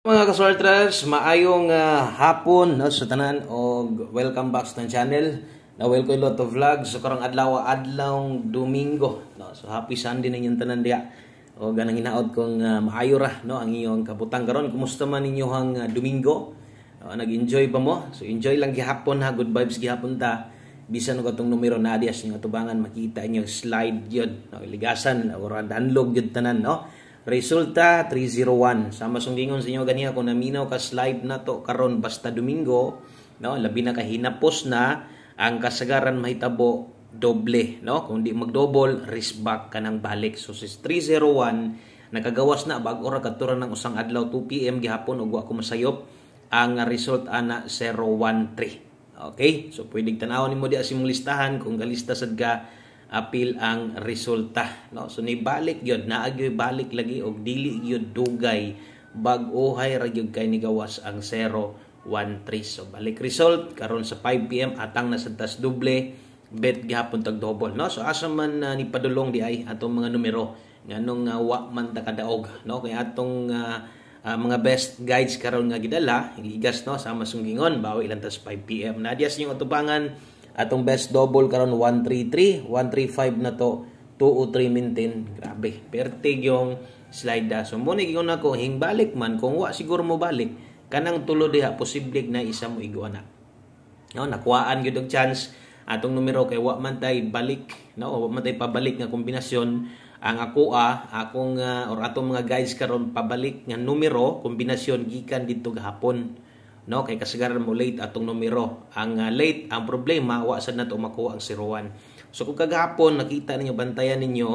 Mga kaswarters, maayong hapon no, sa tanan o welcome back sa channel. Nawel ko lot of vlogs so karong adlaw Domingo no. So happy Sunday na inyong tanan diha. O ganang hinaot kong maayo ra no ang inyong kabutang karon. Kumusta man inyong Domingo? Nag-enjoy pa mo? So enjoy lang gihapon ha, good vibes gihapon ta. Bisan ko tong numero na dias ninyo tubangan makita inyo slide yun no, ligasan o danlog yun tanan no. Resulta 301. Sama sunggingon sa inyo ganiya kung naminaw ka slide na to karon basta Domingo, no, labi na kahinapos na ang kasagaran mahitabo doble, no? Kung di mag-double, risk back ka ng balik. So sis 301 nakagawas na bag-o ra kadto ng usang adlaw 2 PM gihapon ug wa ko masayop ang result ana 013. Okay? So pwedeng tan-awon nimo di asimong listahan kung galista sad ka apil ang resulta no. So ni balik gyud naagyoy balik lagi og dili gyud dugay bag-ohay ra gyud kay ni gawas ang 013. So balik result karon sa 5 PM atang nasa tas doble bet gihapon tag double no. So asa man ni padulong di ay atong mga numero nganong wa man ta kadaog no kay atong mga best guides karon nga gidala igas no sama sunggingon bawi ilang tas 5 PM na dias yung atubangan. Atong best double karon 133, 135 na to, 203 maintain. Grabe, pertig yung slide da. So mo ni gigon nako hingbalik man kung wa siguro mo balik kanang tulo diha posible na isa mo iguana. No, nakuhaan gyud og chance atong numero kay wa man tay balik, no, wa man tay pabalik nga kombinasyon ang akong or atong mga guys karon pabalik nga numero kombinasyon gikan didto gahapon. No, kay kasagaran mo late atong numero. Ang late, ang problema, wa sad na to makuha ang 01. So kung kagahapon nakita ninyo bantayan ninyo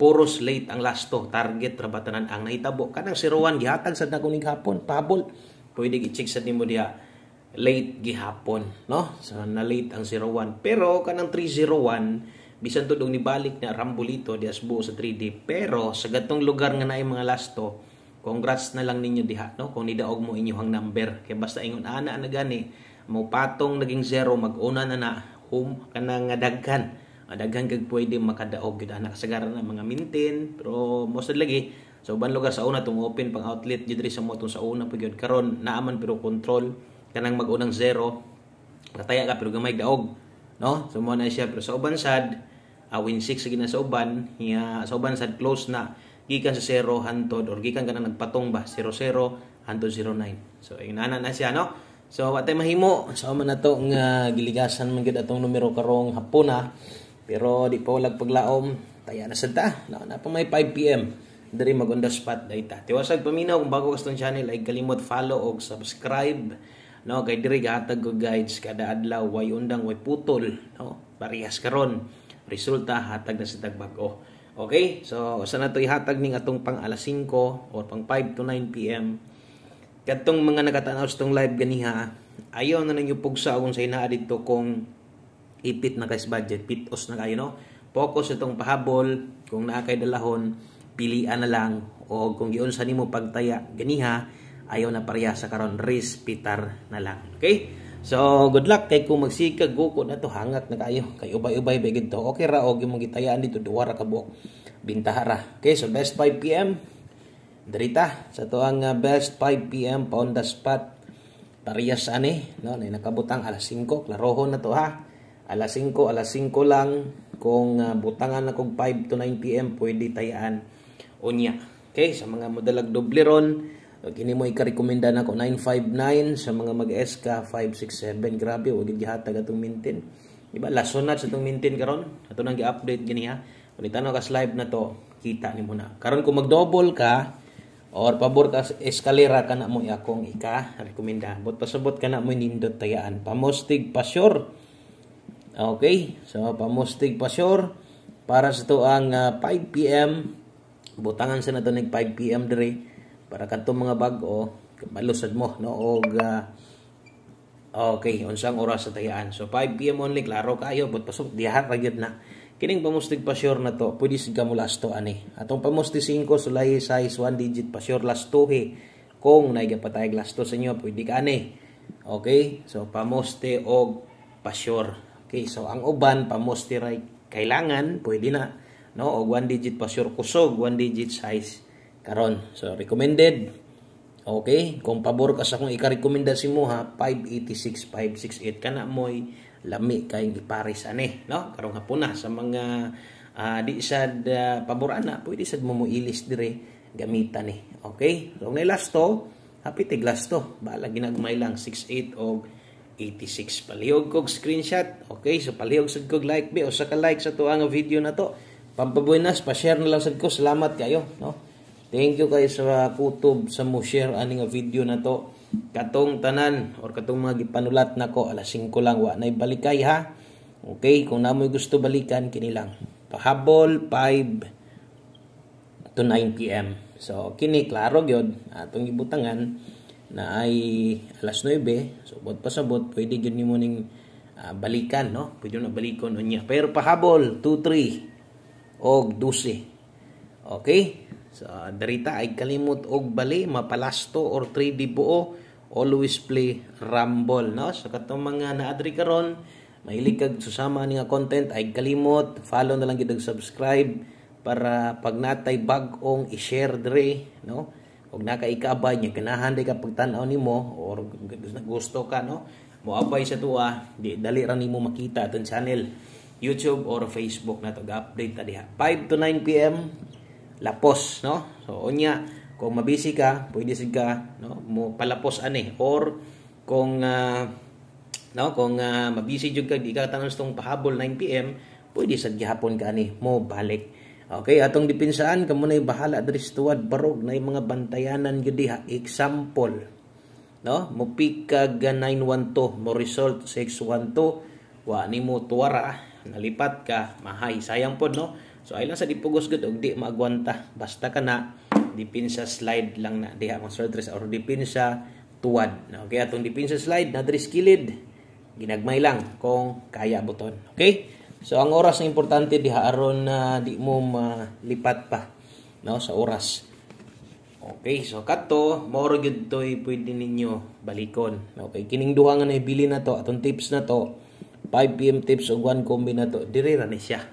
puros late ang lasto, target ra batanan ang nahitabo. Kanang 01 gihatag sad na kuning gihapon, pabol. Pwede i-check sad nimo diha late gihapon, no? So na late ang 01. Pero kanang 301 bisan tudong nibalik na rambolito di asbo sa 3D. Pero sa gatong lugar nga naay mga lasto, congrats na lang ninyo diha no kung nidaog mo inyong number kay basta ingon ana na gani mo patong naging 0 mag-una na home kanang daghan kag pwede makadaog gid ana kasagaran na mga maintain pero most lagi sa uban lugar sa una tong open pang outlet gid sa mo sa una pud karon naaman pero control kanang mag-unang 0 nataya ka pero gamay daog no so mo na siya pero sa uban sad win 6 sa gina sa uban sa uban sad close na gikan sa 0 hantod or gikan ka na nagpatong ba 00 hantod 09. So inana na siya no. So wa tay mahimo sa man nato nga giligasan man gid atong numero karong hapon na. Pero di pa walag paglaom taya na sad ta. Na pa may 5 PM diri mag on the spot dayta. Tiwasag paminaw kung bago ka sa channel ay kalimot follow og subscribe no kay diri gahatag ko guides kada adlaw way undang way putol no. Parehas karon resulta hatag na sa tagbag-o. Okay, so sana to ihatag ning atong pang alas 5 or pang 5 to 9 PM. Kadtong mga nakatanaw sa tong live ganiha, ayaw na ninyo pugsa kung sa inaa dito kung ipit na kay budget, pitos na kayo no. Focus itong pahabol, kung naa kay dalahon, pilian na lang o kung giunsa nimo pagtaya ganiha, ayaw na pareha sa karon risk pitar na lang. Okay? So, good luck kay kung magsikag guko na to hangak na kayo. Kay ubay-ubay ba gid to. Okay ra og imong gitayaan dito duwa ra ka buok. Bintaha ra. Okay, so best 5 PM. Dirita sa to ang best 5 PM pa on the spot. Parehas ani, no, na nakabutang alas 5, klarohon na to ha. Alas 5 lang kung butangan na kog 5 to 9 PM pwede tayaan unya. Okay, sa mga modalag doble ron kini mo ika-recommenda na ko 959 sa mga mag-SK 567 grabe wag gihatag atong maintain diba lason na sa atong maintain karon ato nang gi-update gani ha kung itanaw ka live na to kita nimo na karon kung mag-double ka or pabor ka eskalera kana mo akong ika-recommenda bot pasabot kana mo nindot tayaan pamustig pa sure. Okay, so pamustig pa sure para sa to ang 5 PM butangan sa nato ning 5 PM dire para kanto mga bag-o malusad mo no og okay unsang oras sa tayaan so 5 PM only klaro kayo but pasok diha ra gyud na kining pamustig pa sure na to pwede sig mo lasto ani atong pamustig 5 sulay size 1 digit pa sure lasto kung naigapatay lasto sa inyo pwede ka ani okay so pamuste og pa sure okay so ang uban pamuste ra kailangan pwede na no og 1 digit pa sure kusog 1 digit size karon so recommended Okay, kung pabor ka sa akong ikarekomendasi mo ha, 586, 568 kana mo'y lami kayong ipares ani, no? Karong hapon na sa mga di sad pabor ana, pwede sad mo ilis dire gamitan ni. Okay? So ngay last to, happy tig last to. Bala ginagmay lang 68 og 86 palihog kog screenshot. Okay, so palihog sad kog like be o sa ka like sa tuang video na to. Pampabuenas, pa-share na lang sad ko. Salamat kayo, no? Thank you kayo sa kutob sa mo share ani nga video na to. Katong tanan or katong mga gipanulat nako alas 5 lang wa nay balikay ha. Okay, kung namoy gusto balikan kini lang. Pahabol 5 to 9 PM. So kini klaro gyud atong ibutangan na ay alas 9. So bot pasabot pwede gyud nimo ning balikan, no? Pwede na balikon unya. Pero pahabol 2 3 og 12. Okay? So, darita ay kalimot og bali, mapalasto or 3D buo, always play rumble, no? So, katong mga naadri karon, mahilig kag susama ni nga content, ay kalimot, follow na lang gid og subscribe para pag natay bag-ong i-share dire, no? Og nakaikabay nya ganahan day ka pagtan-aw nimo or gusto ka, no? Moabay sa tuwa, di dali ra nimo makita atong channel, YouTube or Facebook na to, ga-update ta diha. 5 to 9 PM lapos, no? So unya kung mabisi ka, pwede sig ka, no, mo palapos ani or kung mabisi jud ka di ka tanan tong pahabol 9 PM, pwede sad gihapon ka ani mo balik. Okay, atong dipinsaan kamo nay bahala diri sa tuwad barog nay mga bantayanan gyud diha. Example, no? Mo pick kag 912, mo result 612, wa nimo tuwara, nalipat ka, mahay sayang pod, no? So ay lang sa dipugos gud og di maagwanta. Basta kana dipin sa slide lang na diha ang sortress or dipin sa tuwad. Okay, atong dipin sa slide na diri kilid. Ginagmay lang kung kaya buton. Okay? So ang oras na importante diha aron na di mo malipat pa, no, sa oras. Okay, so kato mao gyud toy pwede ninyo balikon. Okay, kining duha nga naibili na to, atong tips na to, 5 PM tips og 1 combi na to, diri ra ni siya.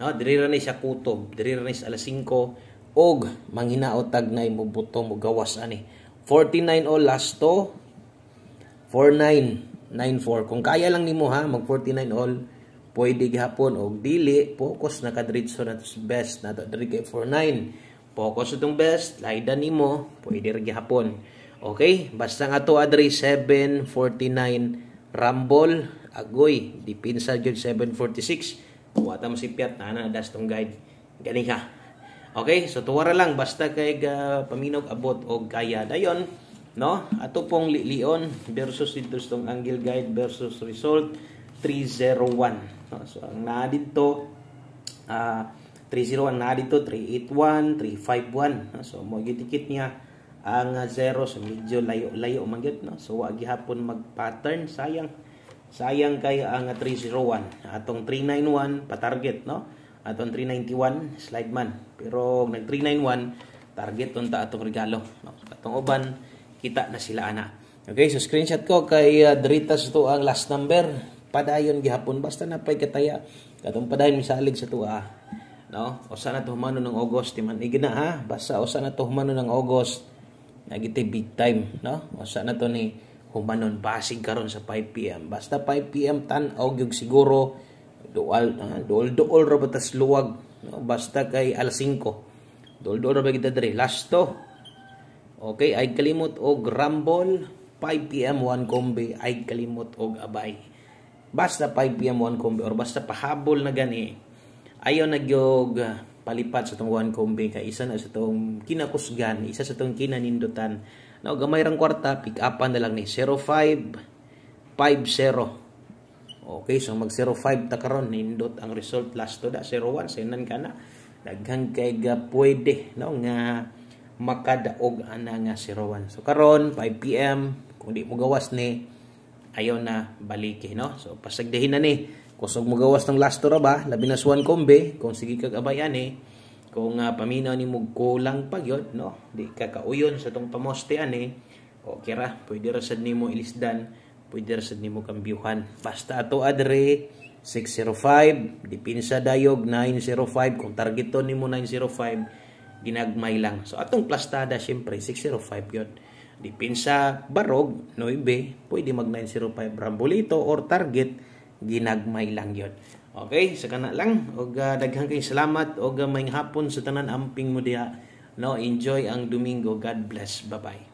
No, diri ra ni siya kutob, diri ra ni sa alas 5 og manghinaot tag nay mo buto mo gawas ani. 49 all last to 4994. Kung kaya lang nimo ha, mag 49 all, pwede gihapon og dili focus na kadritso na to best na to diri kay 49. Focus itong best, laydan nimo, pwede ra gihapon. Okay, basta nga to adri 749 rumble agoy, dipinsa gyud 746. Wata mo si Piat na das tong guide. Gani ka. Okay, so tuwara lang basta kay paminaw abot og kaya dayon, no? Ato pong lion versus dito tong angle guide versus result 301. No? So ang naa dito 301 na dito 381, 351. No? So mo gitikit niya ang 0 so medyo layo man gyud, no? So wa gihapon mag-pattern, sayang kay ang 301. Atong 391 pa-target, no? Atong 391 slide man. Pero nag 391 target unta atong regalo, no? Atong uban kita na sila ana. Okay, so screenshot ko kay Dritas to ang last number. Padayon gihapon basta napay kataya. Katong padayon misalig sa tuwa, no? O sana to humano ng August timan igna ha. Basta o sana to humano ng August. Nagite big time, no? O sana to ni humanon basig karon sa 5 PM. Basta 5 PM tan-aw gyud siguro dual ra batas luwag, no? Basta kay alas 5. Dual ra ba kita diri last to. Okay, ay kalimot og rumble 5 PM 1 combi, ay kalimot og abay. Basta 5 PM 1 combi or basta pahabol na gani. Ayo nagyog palipat sa tong 1 combi kay isa na sa tong kinakusgan, isa sa tong kinanindutan. Now, gamay rang kwarta, pick upan na lang ni 0550. Okay, so mag 05 ta karon nindot ang result last to da 01 senan kana. Daghang kay pwede, no, nga makadaog ana nga 01. So karon 5 PM kung di mo gawas ni ayaw na baliki, no. So pasagdahin na ni kusog mo gawas ng last to ra ba labi na 1 kombe kung sige kag abayan ni. Kung paminaw ni mo kulang pa gyud, no, di ka kauyon sa tong pamoste ani, okay ra, pwede ra sad nimo ilisdan, pwede ra sad nimo kambyuhan. Basta ato adre 605, dipinsa dayog 905, kung targeton nimo 905, ginagmay lang. So atong plastada syempre 605 yun. Depensa Barog 9, pwede mag 905 Rambolito or Target ginagmay lang yun. Okay, sa kana lang og daghang kay salamat og may hapon sa tanan amping mo diha. No, enjoy ang Domingo. God bless. Bye-bye.